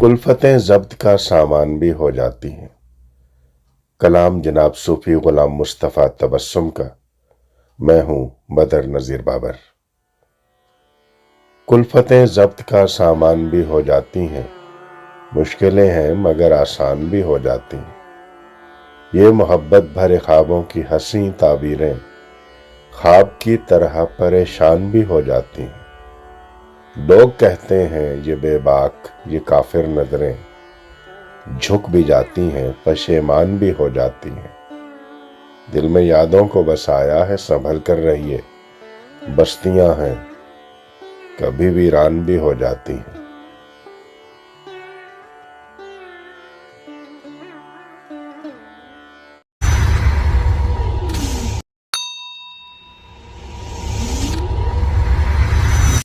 कुल्फतें ज़ब्त का सामान भी हो जाती हैं। कलाम जनाब सूफी गुलाम मुस्तफ़ा तबस्सुम का। मैं हूँ बदर नज़ीर बाबर। कुल्फतें ज़ब्त का सामान भी हो जाती हैं, मुश्किलें हैं मगर आसान भी हो जाती हैं। ये मोहब्बत भरे ख्वाबों की हंसी ताबीरें ख्वाब की तरह परेशान भी हो जाती हैं। लोग कहते हैं ये बेबाक, ये काफिर नजरें झुक भी जाती हैं, पशेमान भी हो जाती हैं। दिल में यादों को बसाया है, संभल कर रहिए। बस्तियां हैं, कभी वीरान भी हो जाती हैं।